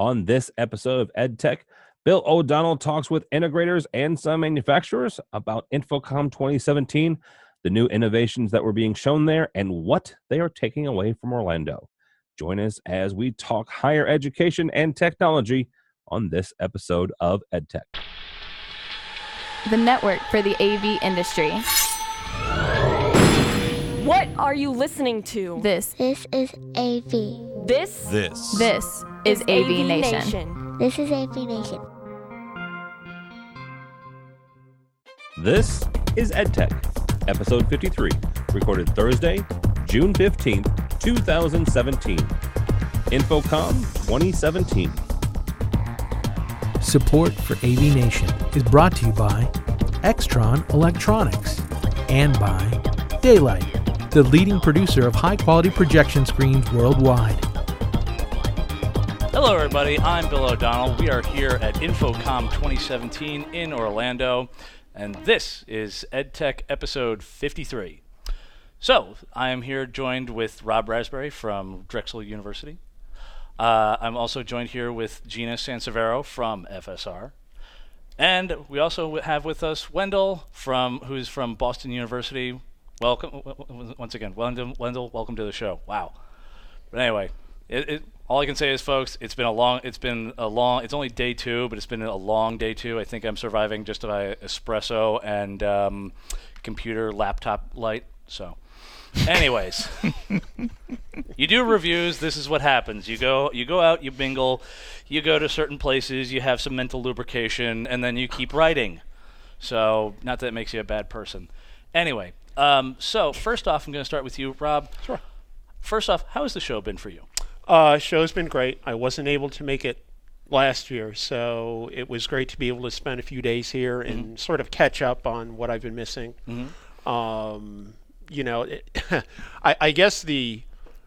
On this episode of EdTech, Bill O'Donnell talks with integrators and some manufacturers about InfoComm 2017, the new innovations that were being shown there, and what they are taking away from Orlando. Join us as we talk higher education and technology on this episode of EdTech. The network for the AV industry. What are you listening to? This is AV. This is AVNation. This is AVNation. This is EdTech, episode 53, recorded Thursday, June 15th, 2017. InfoComm 2017. Support for AVNation is brought to you by Extron Electronics and by Daylight, the leading producer of high-quality projection screens worldwide. Hello, everybody. I'm Bill O'Donnell. We are here at InfoComm 2017 in Orlando, and this is EdTech episode 53. So, I am here joined with Rob Raspberry from Drexel University. I'm also joined here with Gina Sansevero from FSR. And we also have with us Wendell, who's from Boston University. Welcome, once again, Wendell, welcome to the show. Wow. But anyway, all I can say is, folks, it's only day 2, but it's been a long day 2. I think I'm surviving just by espresso and computer laptop light, so. Anyways, you do reviews. This is what happens. You go out, you mingle, you go to certain places, you have some mental lubrication, and then you keep writing. So, not that it makes you a bad person. Anyway, so first off, I'm going to start with you, Rob. Sure. First off, how has the show been for you? Show's been great. I wasn't able to make it last year, so it was great to be able to spend a few days here and sort of catch up on what I've been missing. I guess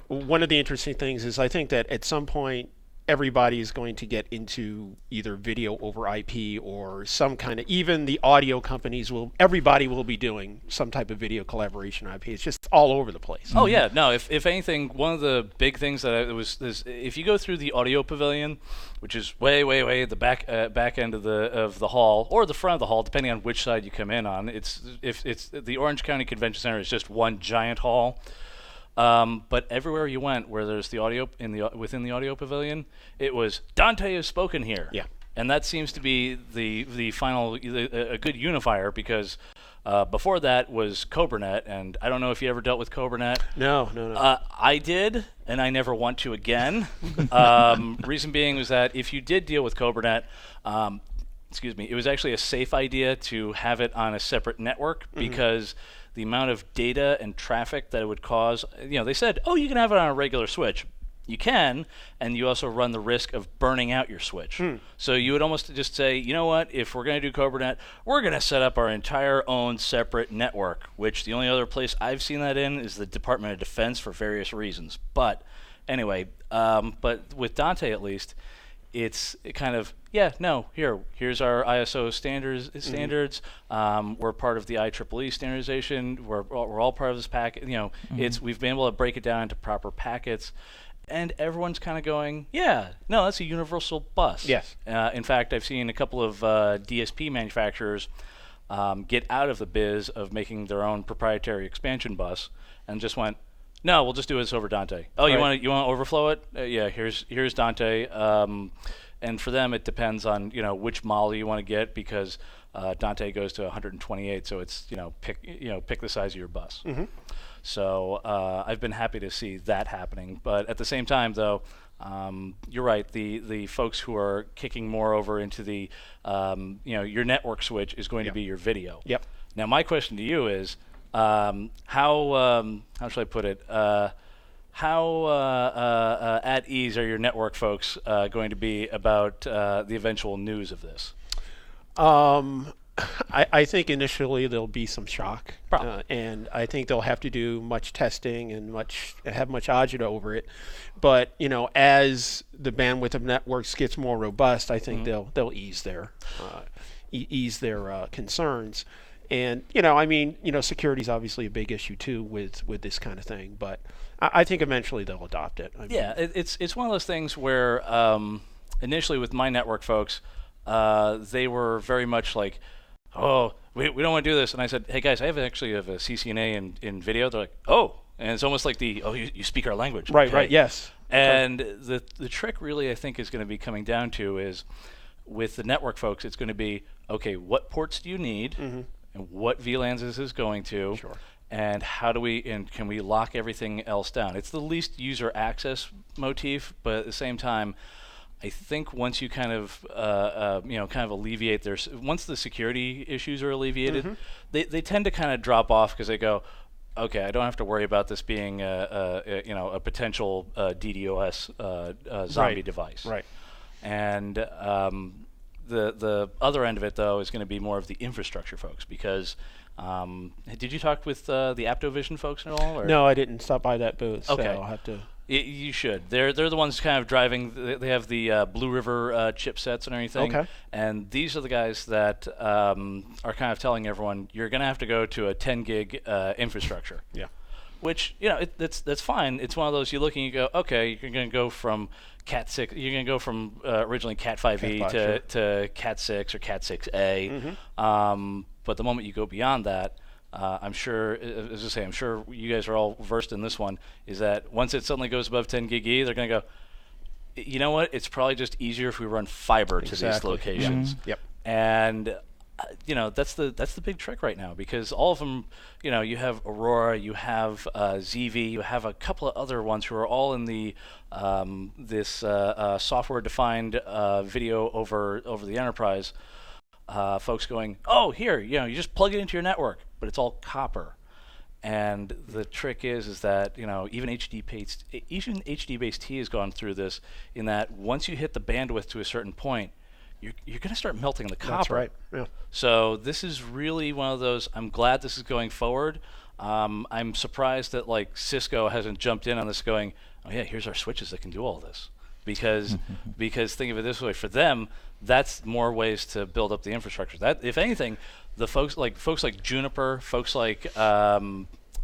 one of the interesting things is I think that at some point everybody is going to get into either video over IP or some kind of, even the audio companies everybody will be doing some type of video collaboration IP. It's just all over the place. Oh yeah, no, if anything, one of the big things that is if you go through the audio pavilion, which is way at the back end of the hall or the front of the hall, depending on which side you come in on. It's the Orange County Convention Center is just one giant hall. But everywhere you went where there's the audio within the audio pavilion, it was Dante has spoken here. Yeah. And that seems to be the final a good unifier, because before that was CobraNet, and I don't know if you ever dealt with CobraNet. No. I did, and I never want to again. Reason being was that if you did deal with CobraNet, it was actually a safe idea to have it on a separate network, because the amount of data and traffic that it would cause, they said, you can have it on a regular switch. You can, and you also run the risk of burning out your switch. So you would almost just say, you know what, if we're going to do CobraNet, we're going to set up our entire own separate network, which the only other place I've seen that in is the Department of Defense for various reasons. But anyway, but with Dante at least, it's kind of, here's our ISO standards. We're part of the IEEE standardization. We're all part of this packet. We've been able to break it down into proper packets, and everyone's kind of going, that's a universal bus. Yes. In fact, I've seen a couple of DSP manufacturers get out of the biz of making their own proprietary expansion bus and just went, no, we'll just do this over Dante. Oh, you want to overflow it? Here's Dante. And for them, it depends on which model you want to get, because Dante goes to 128, so it's pick the size of your bus. So I've been happy to see that happening, but at the same time, though, you're right. The folks who are kicking more over into the your network switch is going to be your video. Yep. Now, my question to you is, how should I put it? How at ease are your network folks going to be about the eventual news of this? I think initially there'll be some shock, and I think they'll have to do much testing and have much agita over it. But as the bandwidth of networks gets more robust, I think they'll ease their concerns. And security is obviously a big issue too with this kind of thing. But I think eventually they'll adopt it. It's one of those things where initially with my network folks, they were very much like, oh, we don't want to do this. And I said, hey guys, I actually have a CCNA in video. They're like, oh, and it's almost like you speak our language. Right, okay. right, yes. And the trick really I think is going to be coming down to is with the network folks, it's going to be, okay, what ports do you need, and what VLANs is this going to, and can we lock everything else down? It's the least user access motif, but at the same time, I think once you kind of alleviate once the security issues are alleviated, they tend to kind of drop off because they go, okay, I don't have to worry about this being a potential DDoS zombie device. Right. And the other end of it though is going to be more of the infrastructure folks because. Did you talk with the AptoVision folks at all? Or? No, I didn't stop by that booth. Okay. So I'll have to. You should. They're the ones kind of driving. They have the Blue River chipsets and everything. Okay. And these are the guys that are kind of telling everyone you're going to have to go to a 10 gig infrastructure. Yeah. Which that's fine. It's one of those you look and you go, okay, you're going to go from Cat 6. You're going to go from originally Cat 5e to Cat 6 or Cat 6a. But the moment you go beyond that. I'm sure, as I say, I'm sure you guys are all versed in this one, is that once it suddenly goes above 10 gig E, they're going to go, you know what, it's probably just easier if we run fiber to these locations. Yep. And, that's the big trick right now because all of them, you have Aurora, you have ZV, you have a couple of other ones who are all in the this software-defined video over the enterprise. Folks going, oh, here, you just plug it into your network, but it's all copper. And the trick is that, even HD-based T has gone through this in that once you hit the bandwidth to a certain point, you're going to start melting the copper. That's right. Yeah. So this is really one of those, I'm glad this is going forward. I'm surprised that Cisco hasn't jumped in on this going, oh yeah, here's our switches that can do all this. Because think of it this way, for them, that's more ways to build up the infrastructure. That, if anything, the folks like Juniper, folks like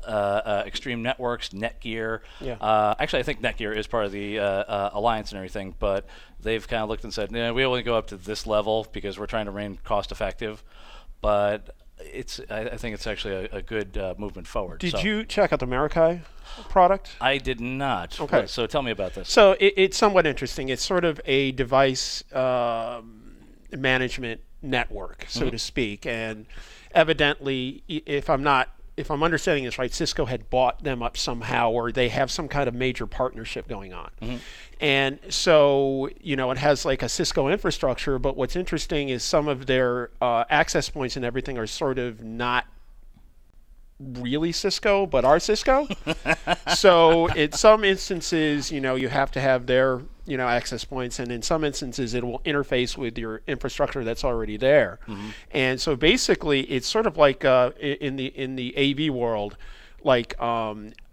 Extreme Networks, Netgear. Yeah. Actually, I think Netgear is part of the alliance and everything, but they've kind of looked and said, we only go up to this level because we're trying to remain cost effective. But I think it's actually a good movement forward. Did you check out the Marikai product? I did not. Okay. So tell me about this. So it's somewhat interesting. It's sort of a device management network, so to speak. And evidently, if I'm understanding this right, Cisco had bought them up somehow, or they have some kind of major partnership going on. And so, it has like a Cisco infrastructure, but what's interesting is some of their access points and everything are sort of not really Cisco, but are Cisco. So in some instances, you have to have their, access points, and in some instances it will interface with your infrastructure that's already there. And so basically it's sort of like in the AV world, like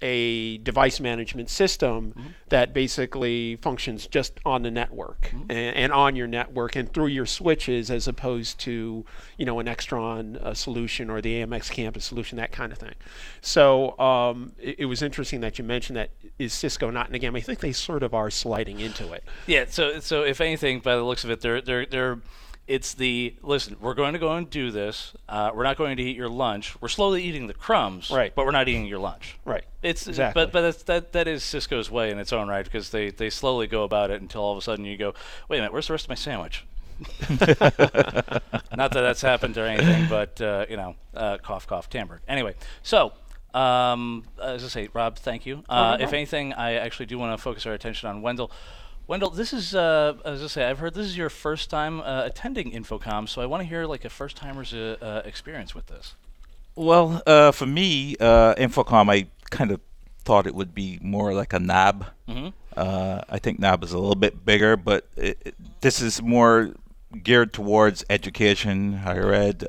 a device management system that basically functions just on the network and on your network and through your switches, as opposed to an Extron solution or the AMX campus solution, that kind of thing. So it was interesting that you mentioned that. Is Cisco not in the game? I think they sort of are sliding into it. Yeah. So if anything, by the looks of it, they're it's listen, we're going to go and do this. We're not going to eat your lunch. We're slowly eating the crumbs, right, but we're not eating your lunch. Right. It's exactly. But that is Cisco's way in its own right, because they slowly go about it until all of a sudden you go, wait a minute, where's the rest of my sandwich? Not that that's happened or anything, but cough, cough, timbre. Anyway, so as I say, Rob, thank you. If anything, I actually do want to focus our attention on Wendell. Wendell, this is, as I say, I've heard this is your first time attending InfoComm, so I want to hear like a first-timer's experience with this. Well, for me, InfoComm, I kind of thought it would be more like a NAB. I think NAB is a little bit bigger, but this is more geared towards education, higher ed,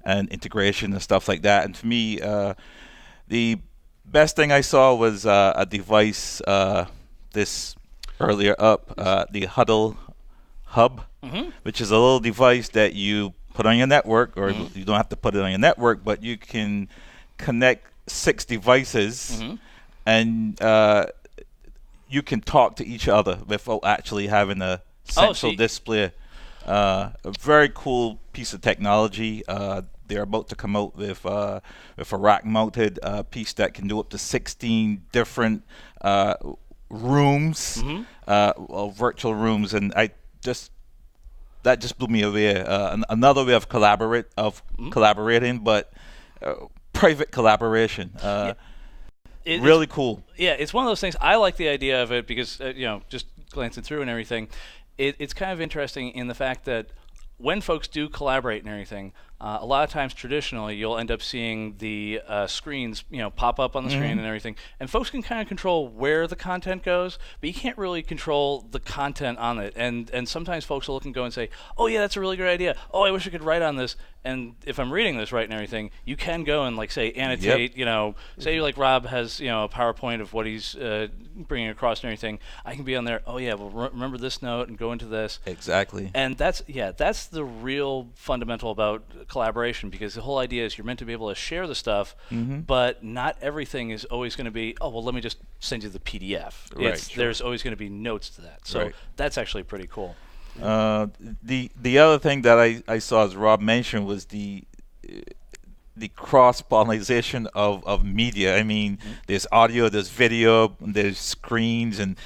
and integration and stuff like that. And for me, the best thing I saw was a device this earlier up, the Huddle Hub, which is a little device that you put on your network, or you don't have to put it on your network, but you can connect 6 devices and you can talk to each other without actually having to central display. A very cool piece of technology. They're about to come out with a rack-mounted piece that can do up to 16 different rooms, virtual rooms, and that just blew me away. Another way of collaborating, but private collaboration. Really cool. Yeah, it's one of those things. I like the idea of it because just glancing through and everything, it's kind of interesting in the fact that when folks do collaborate and everything, a lot of times traditionally you'll end up seeing the screens pop up on the screen and everything, and folks can kind of control where the content goes, but you can't really control the content on it. And sometimes folks will look and go and say, oh yeah, that's a really great idea, oh I wish I could write on this. And if I'm reading this right and everything, you can go and say annotate. Say like Rob has a PowerPoint of what he's bringing across and everything. I can be on there. Oh yeah, well remember this note and go into this. Exactly. And that's the real fundamental about collaboration, because the whole idea is you're meant to be able to share the stuff, but not everything is always going to be, oh well, let me just send you the PDF. Right. There's always going to be notes to that. So that's actually pretty cool. The other thing that I saw, as Rob mentioned, was the cross-pollination of media. I mean, there's audio, there's video, there's screens, and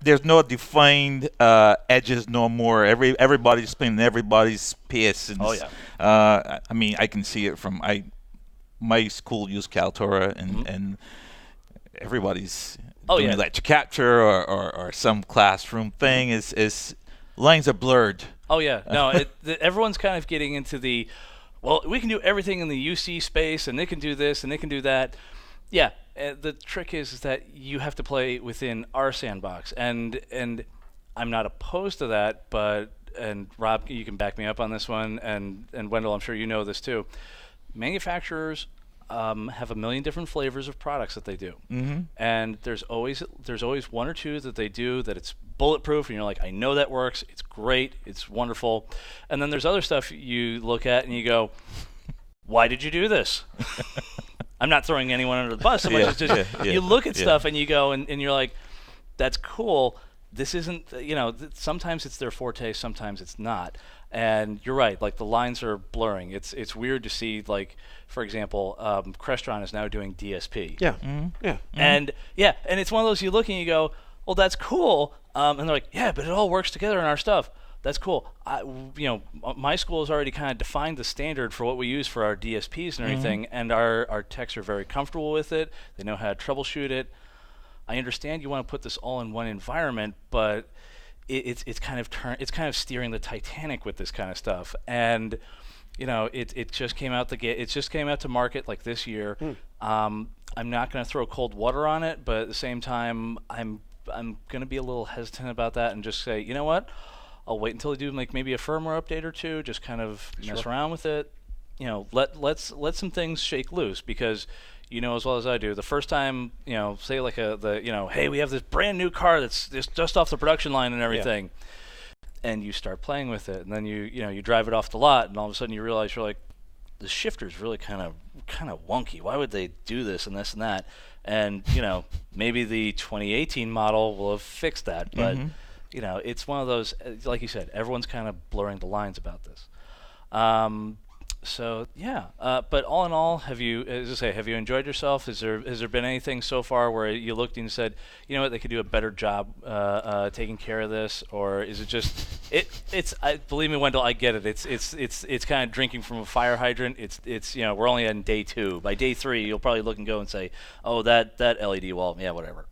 there's no defined edges no more. Everybody's playing in everybody's pace. And I mean, I can see it from my school used Kaltura, and everybody's doing lecture capture or some classroom thing. Is lines are blurred. Oh yeah, no, everyone's kind of getting into the, well, we can do everything in the UC space, and they can do this and they can do that. Yeah, the trick is that you have to play within our sandbox, and I'm not opposed to that, and Rob, you can back me up on this one, and Wendell, I'm sure you know this too. Manufacturers have a million different flavors of products that they do, and there's always one or two that they do that it's bulletproof, and you're like, I know that works, it's great, it's wonderful. And then there's other stuff you look at and you go, why did you do this? I'm not throwing anyone under the bus so much. It's just you look at stuff and you go and you're like, that's cool. This isn't, sometimes it's their forte, sometimes it's not. And you're right, like the lines are blurring. It's weird to see, like, for example, Crestron is now doing DSP. Yeah. And it's one of those you look and you go, well, that's cool. And they're like, yeah, but it all works together in our stuff. That's cool. My school has already kind of defined the standard for what we use for our DSPs and everything, and our techs are very comfortable with it. They know how to troubleshoot it. I understand you want to put this all in one environment, but it's kind of steering the Titanic with this kind of stuff. And it just came out to market like this year. I'm not going to throw cold water on it, but at the same time, I'm going to be a little hesitant about that and just say, you know what? I'll wait until they do maybe a firmware update or two, just kind of mess around with it. Let some things shake loose, because as well as I do, the first time, say like hey, we have this brand new car that's just off the production line and everything, and you start playing with it, and then you drive it off the lot, and all of a sudden you realize you're like, the shifter's really kind of wonky. Why would they do this and this and that? And maybe the 2018 model will have fixed that, but it's one of those, like you said, everyone's kind of blurring the lines about this. So yeah, but all in all, have you enjoyed yourself? Has there been anything so far where you looked and said, you know what, they could do a better job taking care of this, or is it just believe me, Wendell, I get it. It's kind of drinking from a fire hydrant. It's we're only on day 2. By day 3, you'll probably look and go and say, oh, that LED wall, yeah, whatever.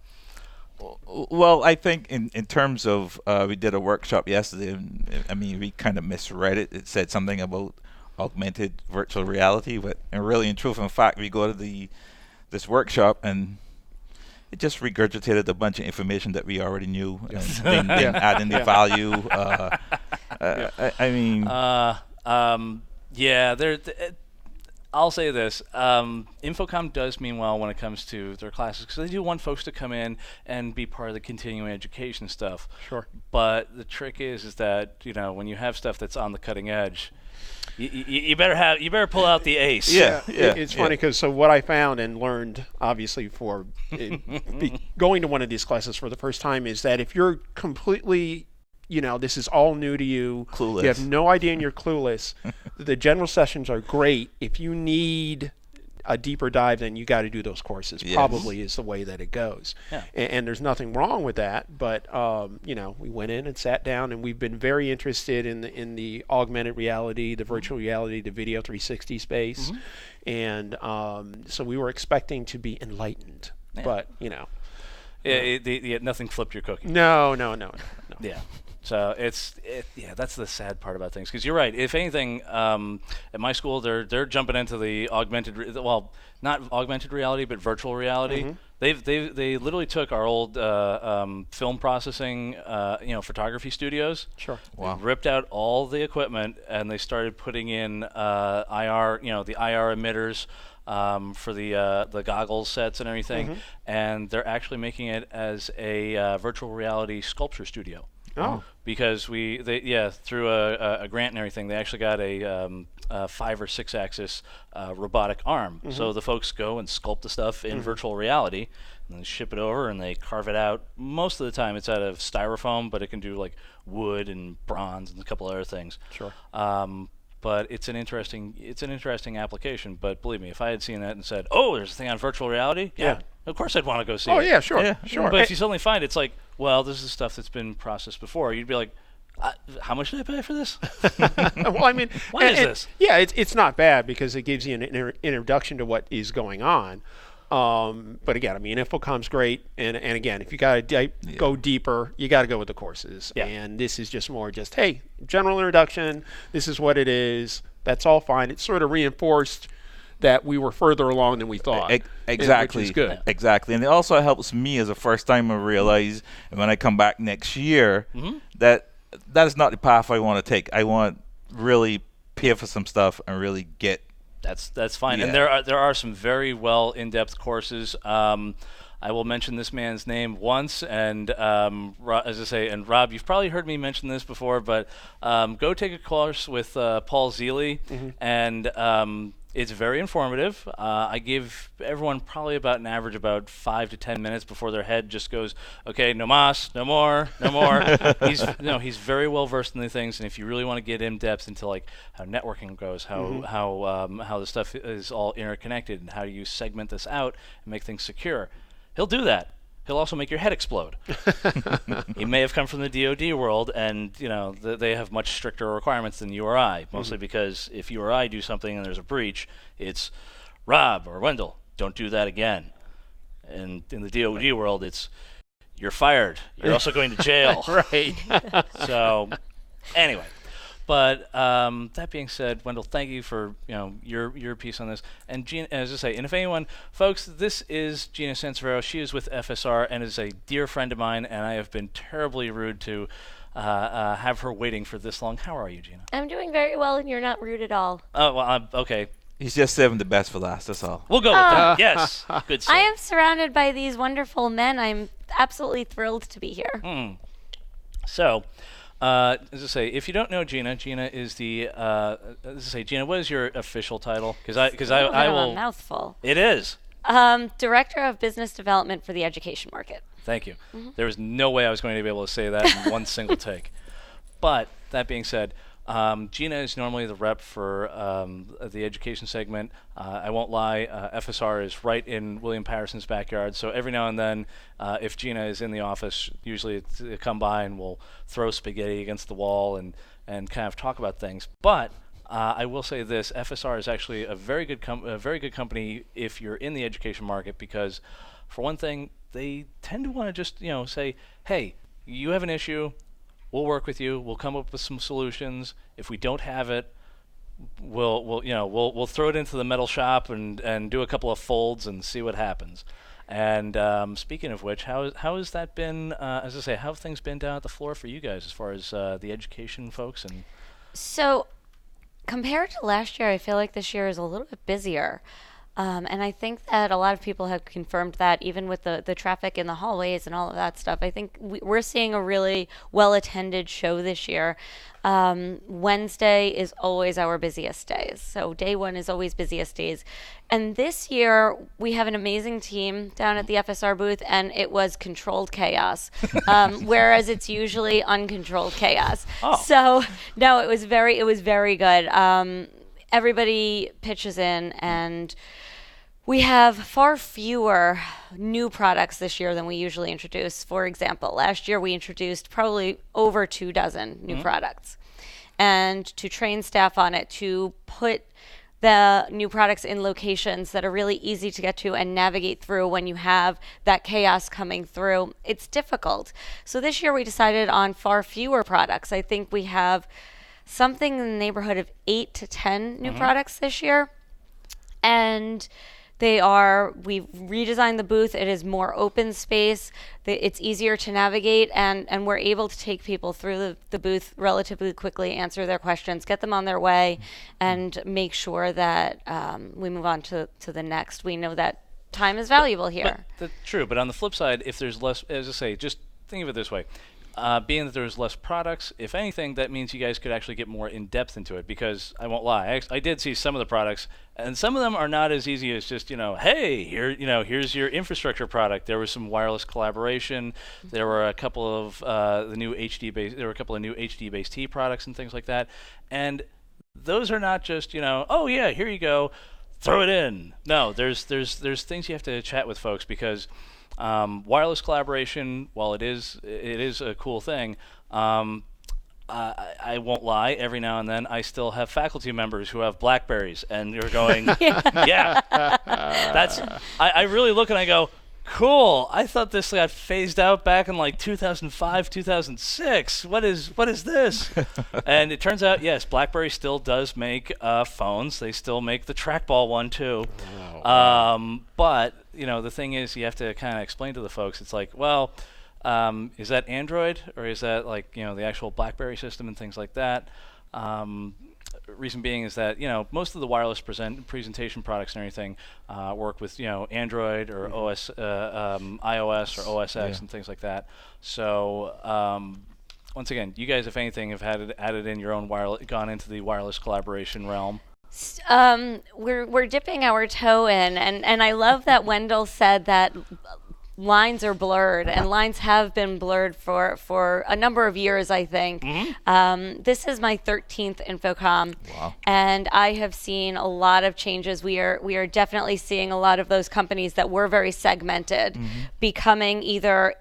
Well, I think in terms of we did a workshop yesterday, and I mean, we kind of misread it. It said something about augmented virtual reality, but really, in truth and fact, we go to this workshop and it just regurgitated a bunch of information that we already knew, and then adding the value. I'll say this. InfoComm does mean well when it comes to their classes, because they do want folks to come in and be part of the continuing education stuff. Sure. But the trick is that, when you have stuff that's on the cutting edge, you better pull out the ace. It's funny, because so what I found and learned, obviously, for going to one of these classes for the first time, is that if you're completely this is all new to you. Clueless. You have no idea and you're clueless. The general sessions are great. If you need a deeper dive, then you got to do those courses. Yes. Probably is the way that it goes. Yeah. And there's nothing wrong with that. But we went in and sat down, and we've been very interested in the augmented reality, the virtual reality, the video 360 space, and so we were expecting to be enlightened. Yeah. But nothing flipped your cookie. no. Yeah. So that's the sad part about things, because you're right. If anything, at my school, they're jumping into the not augmented reality, but virtual reality. They literally took our old film processing, photography studios. Sure. Wow. Ripped out all the equipment, and they started putting in IR, the IR emitters. For the goggles sets and everything, and they're actually making it as a virtual reality sculpture studio. Oh. Because through a grant and everything, they actually got a 5 or 6 axis robotic arm. So the folks go and sculpt the stuff in virtual reality, and then ship it over, and they carve it out. Most of the time, it's out of styrofoam, but it can do like wood and bronze and a couple other things. Sure. But it's an interesting application. But believe me, if I had seen that and said, "Oh, there's a thing on virtual reality," of course I'd want to go see it. Oh yeah, sure, Yeah. sure. But if you suddenly find it's like, well, this is stuff that's been processed before, you'd be like, how much did I pay for this? Well, I mean, Why is this? Yeah, it's not bad because it gives you an introduction to what is going on. But again, I mean, InfoComm's great, and again, if you got to go deeper, you got to go with the courses. Yeah. And this is just more hey, general introduction. This is what it is. That's all fine. It's sort of reinforced that we were further along than we thought. Exactly. Which is good. Exactly. And it also helps me as a first timer realize when I come back next year that is not the path I want to take. I want really pay for some stuff and really get. That's fine. Yeah. And there are some very well in-depth courses. I will mention this man's name once, and as I say, and Rob, you've probably heard me mention this before, but go take a course with Paul Zealy, and it's very informative. I give everyone probably about an average about 5 to 10 minutes before their head just goes, okay, no mas, no more. He's very well versed in the things, and if you really want to get in depth into like how networking goes, how the stuff is all interconnected, and how you segment this out and make things secure, he'll do that. He'll also make your head explode. He may have come from the DoD world, and they have much stricter requirements than you or I, mostly because if you or I do something and there's a breach, it's Rob or Wendell, don't do that again. And in the DoD world, it's you're fired. You're also going to jail. Right. So, anyway. But that being said, Wendell, thank you for your piece on this. And Gina, as I say, and if anyone, folks, this is Gina Sansevero. She is with FSR and is a dear friend of mine, and I have been terribly rude to have her waiting for this long. How are you, Gina? I'm doing very well, and you're not rude at all. Oh, well, okay. He's just saving the best for last. That's all. We'll go with that. Yes. Good stuff. I am surrounded by these wonderful men. I'm absolutely thrilled to be here. So, as I say, if you don't know Gina is the. Gina, what is your official title? Because I will. A mouthful. It is. Director of Business Development for the Education Market. Thank you. There was no way I was going to be able to say that in one single take. But that being said, Gina is normally the rep for the education segment. I won't lie, FSR is right in William Patterson's backyard, so every now and then, if Gina is in the office, usually they come by and we'll throw spaghetti against the wall and kind of talk about things. But I will say this, FSR is actually a very good company if you're in the education market, because for one thing, they tend to want to just say, hey, you have an issue, we'll work with you. We'll come up with some solutions. If we don't have it, we'll throw it into the metal shop and do a couple of folds and see what happens. And speaking of which, how has that been? As I say, how have things been down at the floor for you guys as far as the education folks? And so, compared to last year, I feel like this year is a little bit busier. And I think that a lot of people have confirmed that, even with the traffic in the hallways and all of that stuff. I think we're seeing a really well-attended show this year. Wednesday is always our busiest days. So day one is always busiest days. And this year, we have an amazing team down at the FSR booth, and it was controlled chaos, whereas it's usually uncontrolled chaos. Oh. So, no, it was very good. Everybody pitches in, and we have far fewer new products this year than we usually introduce. For example, last year we introduced probably over 24 new products. And to train staff on it, to put the new products in locations that are really easy to get to and navigate through when you have that chaos coming through, it's difficult. So this year we decided on far fewer products. I think we have something in the neighborhood of 8 to 10 new products this year. And we've redesigned the booth. It is more open space. It's easier to navigate, and we're able to take people through the booth relatively quickly, answer their questions, get them on their way, and make sure that we move on to the next. We know that time is valuable here. That's true, but on the flip side, if there's less, as I say, just think of it this way. Being that there's less products, if anything, that means you guys could actually get more in depth into it, because I won't lie, I did see some of the products, and some of them are not as easy as just, hey, here's your infrastructure product. There was some wireless collaboration. There were a couple of the new new HD-based products and things like that, and those are not just oh yeah, here you go, throw it in. No, there's things you have to chat with folks, because wireless collaboration, while it is a cool thing, I won't lie, every now and then I still have faculty members who have BlackBerries, and you're going, yeah, I really look and I go, cool, I thought this got phased out back in like 2005, 2006. What is this? And it turns out, yes, BlackBerry still does make phones. They still make the trackball one too. But the thing is, you have to kind of explain to the folks. It's like, well, is that Android, or is that like the actual BlackBerry system and things like that? Reason being is that most of the wireless presentation products and everything work with Android or iOS or OS X and things like that. So once again, you guys, if anything, have added in your own gone into the wireless collaboration realm. We're dipping our toe in, and I love that Wendell said that lines are blurred, and lines have been blurred for a number of years, I think. This is my 13th InfoComm, and I have seen a lot of changes. We are definitely seeing a lot of those companies that were very segmented becoming either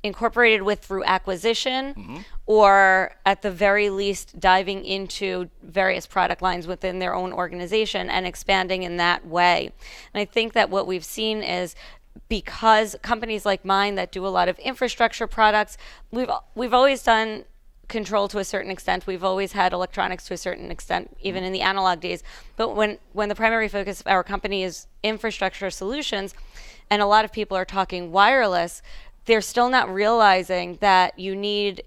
incorporated with through acquisition or at the very least diving into various product lines within their own organization and expanding in that way. And I think that what we've seen is, because companies like mine that do a lot of infrastructure products, we've always done control to a certain extent. We've always had electronics to a certain extent, even in the analog days. But when the primary focus of our company is infrastructure solutions, and a lot of people are talking wireless, they're still not realizing that you need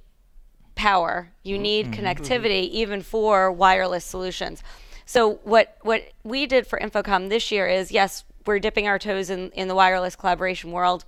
power, you need connectivity, even for wireless solutions. So what we did for InfoComm this year is, yes, we're dipping our toes in the wireless collaboration world.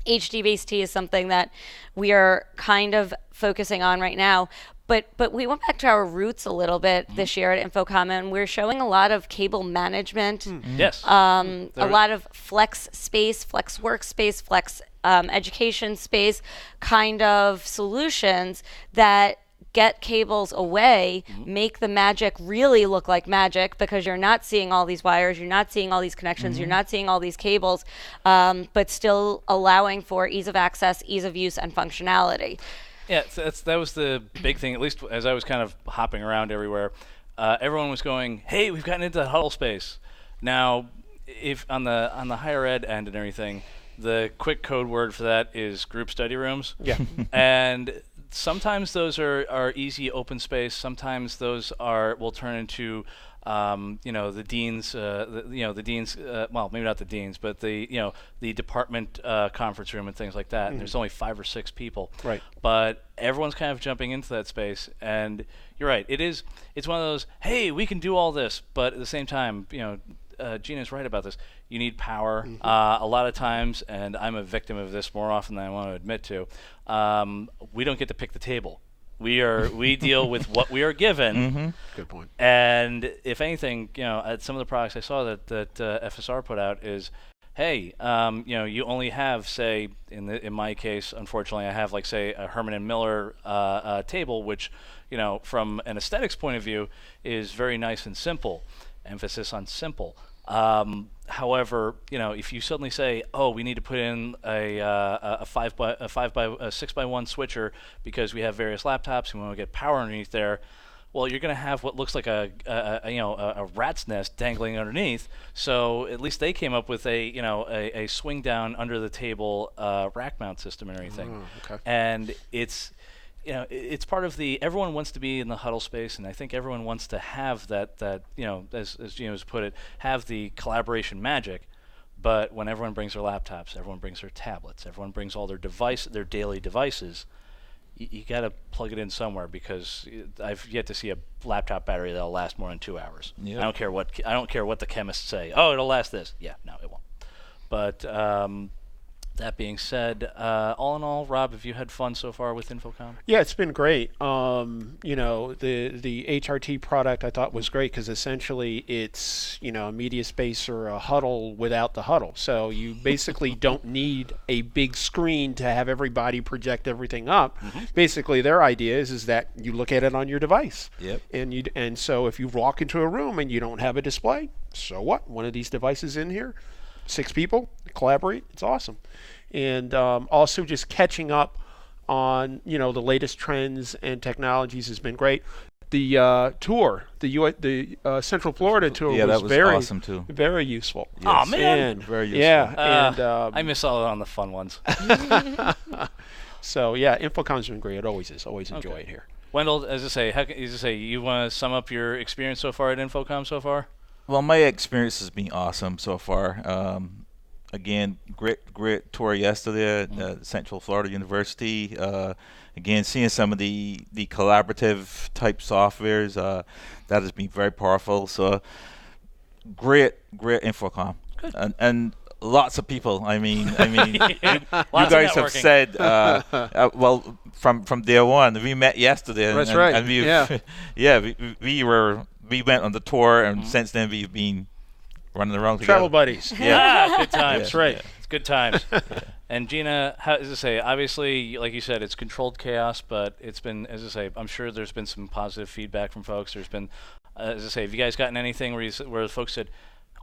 HD-based is something that we are kind of focusing on right now. But we went back to our roots a little bit this year at InfoComm, and we're showing a lot of cable management. Yes. A lot of flex space, flex workspace, flex education space kind of solutions that get cables away, make the magic really look like magic, because you're not seeing all these wires, you're not seeing all these connections, you're not seeing all these cables, but still allowing for ease of access, ease of use, and functionality. Yeah, that was the big thing, at least as I was kind of hopping around everywhere. Everyone was going, hey, we've gotten into the huddle space. Now, if on the higher ed end and everything, the quick code word for that is group study rooms. Yeah. And sometimes those are easy open space. Sometimes those will turn into the deans, the deans, well, maybe not the deans, but the department conference room and things like that. And there's only 5 or 6 people. Right. But everyone's kind of jumping into that space. And you're right. It's one of those, hey, we can do all this. But at the same time, Gina's right about this. You need power. A lot of times, and I'm a victim of this more often than I want to admit to, we don't get to pick the table. We deal with what we are given. Good point. And if anything, at some of the products I saw that FSR put out is, hey, you only have, say, in my case, unfortunately, I have, like, say, a Herman and Miller table, which, from an aesthetics point of view, is very nice and simple. Emphasis on simple. However, if you suddenly say, "Oh, we need to put in a 6x1 switcher because we have various laptops and we want to get power underneath there," well, you're going to have what looks like a rat's nest dangling underneath. So at least they came up with a swing down under the table rack mount system and everything. Okay. And it's part of everyone wants to be in the huddle space, and I think everyone wants to have that as Gino's put it, have the collaboration magic. But when everyone brings their laptops, everyone brings their tablets, everyone brings all their daily devices, you got to plug it in somewhere, because I've yet to see a laptop battery that'll last more than 2 hours. Yep. I don't care what the chemists say. Oh, it'll last this. Yeah, no, it won't. But that being said, all in all, Rob, have you had fun so far with InfoComm? Yeah, it's been great. The HRT product I thought was great because essentially it's, a media space or a huddle without the huddle. So you basically don't need a big screen to have everybody project everything up. Basically, their idea is that you look at it on your device. Yep. And so if you walk into a room and you don't have a display, so what? One of these devices in here, 6 people collaborate. It's awesome. And also just catching up on the latest trends and technologies has been great. The tour, the Central Florida tour, was was very awesome too. Very useful. Yes. Oh man, And, very useful. yeah, and I miss all on the fun ones. so yeah, InfoComm's been great. It always is. Always enjoy it here. Wendell, as I say, you want to sum up your experience so far at InfoComm so far? Well, my experience has been awesome so far. Again, great tour yesterday at Central Florida University. Again, seeing some of the collaborative type softwares, that has been very powerful. So great InfoComm. Good. And lots of people. I mean, you Lots guys of have networking. said, well, from day one, we met yesterday. That's right. And we went on the tour, and since then we've been running around Travel together. buddies. Good times. That's right. It's good times. And Gina, as I say, obviously, like you said, it's controlled chaos, but it's been, as I say, I'm sure there's been some positive feedback from folks. There's been, as I say, have you guys gotten anything where folks said,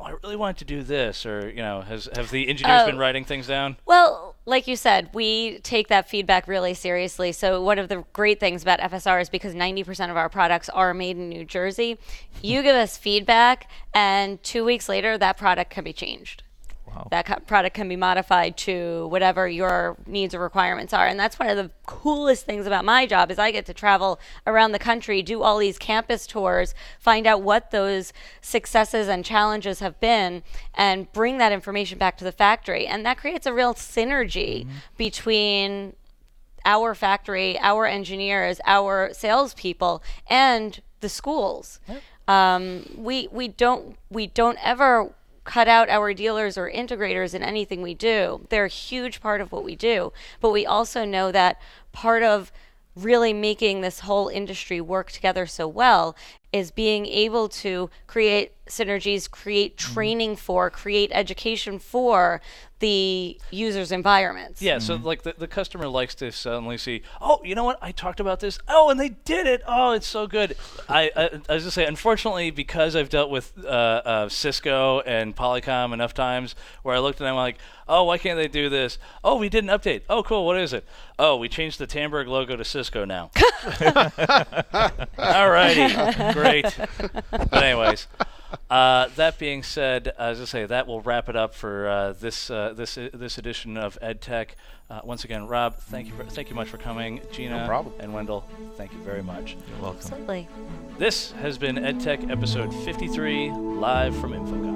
"Oh, I really wanted to do this," or have the engineers been writing things down? Well, like you said, we take that feedback really seriously. So one of the great things about FSR is because 90% of our products are made in New Jersey, you give us feedback, and 2 weeks later, that product can be changed. Wow. That product can be modified to whatever your needs or requirements are. And that's one of the coolest things about my job is I get to travel around the country, do all these campus tours, find out what those successes and challenges have been, and bring that information back to the factory. And that creates a real synergy between our factory, our engineers, our salespeople, and the schools. We don't ever cut out our dealers or integrators in anything we do. They're a huge part of what we do, but we also know that part of really making this whole industry work together so well is being able to create synergies, create training for, create education for the users' environments. Yeah, so like the customer likes to suddenly see, oh, you know what? I talked about this. Oh, and they did it. Oh, it's so good. I was going to say, unfortunately, because I've dealt with Cisco and Polycom enough times where I looked at them like, oh, why can't they do this? Oh, we did an update. Oh, cool. What is it? Oh, we changed the Tamberg logo to Cisco now. All righty. Great. But anyways, that being said, as I say, that will wrap it up for this edition of EdTech. Once again, Rob, thank you much for coming. Gina, No problem. and Wendell, thank you very much. You're welcome. Absolutely. This has been EdTech episode 53, live from InfoComm.